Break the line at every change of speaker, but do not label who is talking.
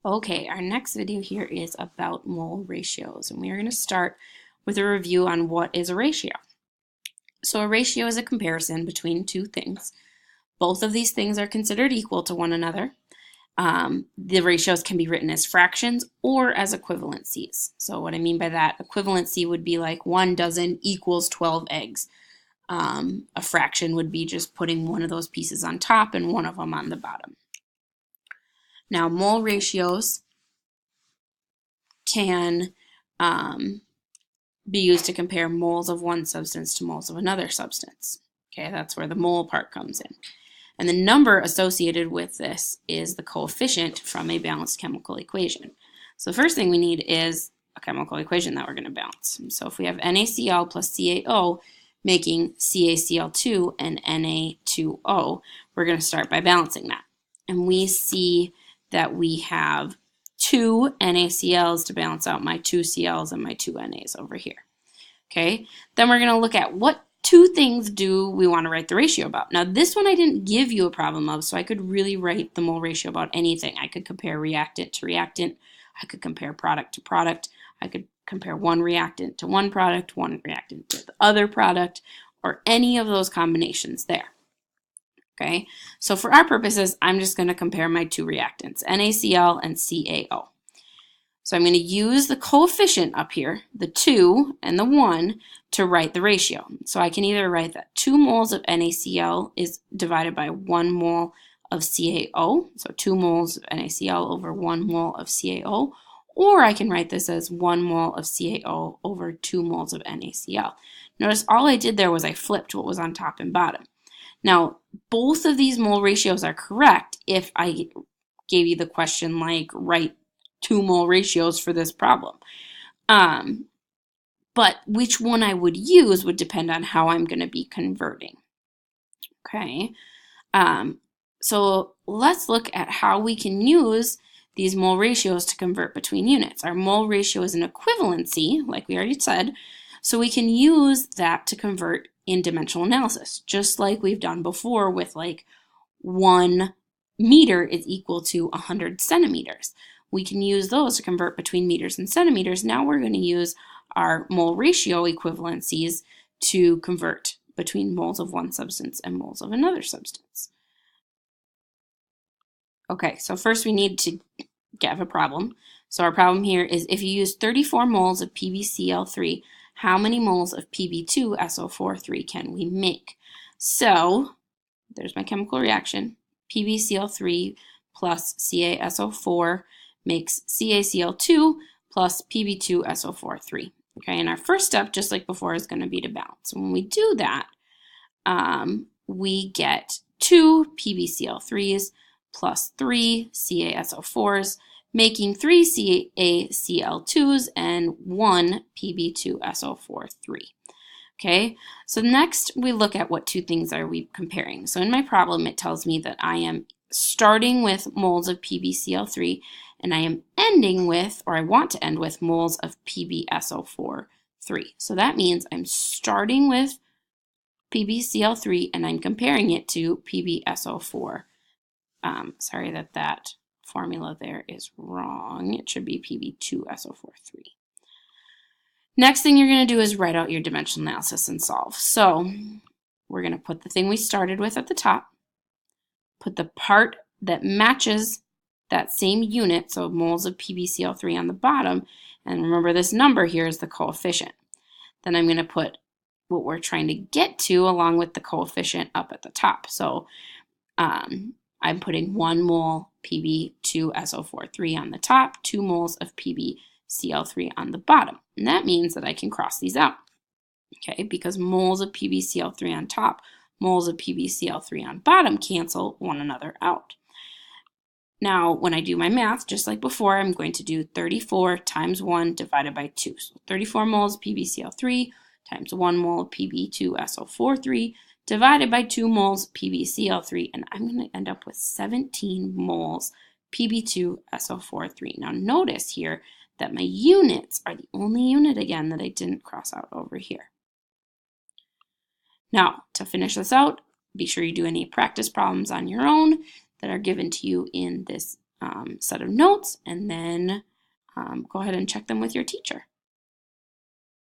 Okay, our next video here is about mole ratios, and we are going to start with a review on what is a ratio. So a ratio is a comparison between two things. Both of these things are considered equal to one another. The ratios can be written as fractions or as equivalencies. So what I mean by that, equivalency would be like 1 dozen equals 12 eggs. A fraction would be just putting one of those pieces on top and one of them on the bottom. Now, mole ratios can be used to compare moles of one substance to moles of another substance. Okay, that's where the mole part comes in. And the number associated with this is the coefficient from a balanced chemical equation. So the first thing we need is a chemical equation that we're going to balance. So if we have NaCl plus CaO making CaCl2 and Na2O, we're going to start by balancing that. And we see that we have 2 NaCl's to balance out my 2 Cl's and my 2 Na's over here. Okay, then we're going to look at what two things do we want to write the ratio about. Now this one I didn't give you a problem of, so I could really write the mole ratio about anything. I could compare reactant to reactant, I could compare product to product, I could compare one reactant to one product, one reactant to the other product, or any of those combinations there. Okay, so for our purposes, I'm just going to compare my two reactants, NaCl and CaO. So I'm going to use the coefficient up here, the 2 and the 1, to write the ratio. So I can either write that 2 moles of NaCl is divided by 1 mole of CaO, so 2 moles of NaCl over 1 mole of CaO, or I can write this as 1 mole of CaO over 2 moles of NaCl. Notice all I did there was I flipped what was on top and bottom. Now, both of these mole ratios are correct if I gave you the question like, write 2 mole ratios for this problem. But which one I would use would depend on how I'm going to be converting. Okay, so let's look at how we can use these mole ratios to convert between units. Our mole ratio is an equivalency, like we already said, so we can use that to convert in dimensional analysis, just like we've done before with like 1 meter is equal to 100 centimeters. We can use those to convert between meters and centimeters. Now we're going to use our mole ratio equivalencies to convert between moles of one substance and moles of another substance. Okay, so first we need to have a problem. So our problem here is if you use 34 moles of PbCl3, how many moles of Pb2SO4 can we make? So there's my chemical reaction. PbCl3 plus CaSO4 makes CaCl2 plus Pb2SO4 Okay, and our first step, just like before, is going to be to balance. When we do that, we get 2 PbCl3s plus 3 CaSO4s, making 3 CaCl2s and 1 Pb2SO4 Okay, so next we look at what two things are we comparing. So in my problem, it tells me that I am starting with moles of PbCl3 and I am ending with, or I want to end with, moles of PbSO4. So that means I'm starting with PbCl3 and I'm comparing it to PbSO4. Sorry that formula there is wrong. It should be Pb2SO4. Next thing you're going to do is write out your dimensional analysis and solve. So we're going to put the thing we started with at the top, put the part that matches that same unit, so moles of PbCl3 on the bottom, and remember this number here is the coefficient. Then I'm going to put what we're trying to get to along with the coefficient up at the top. So I'm putting 1 mole Pb2SO4 on the top, 2 moles of PbCl3 on the bottom. And that means that I can cross these out, okay, because moles of PbCl3 on top, moles of PbCl3 on bottom cancel one another out. Now, when I do my math, just like before, I'm going to do 34 times 1 divided by 2. So 34 moles PbCl3 times 1 mole Pb2SO4 divided by 2 moles PbCl3, and I'm going to end up with 17 moles Pb2SO4. Now notice here that my units are the only unit again that I didn't cross out over here. Now, to finish this out, be sure you do any practice problems on your own that are given to you in this set of notes, and then go ahead and check them with your teacher.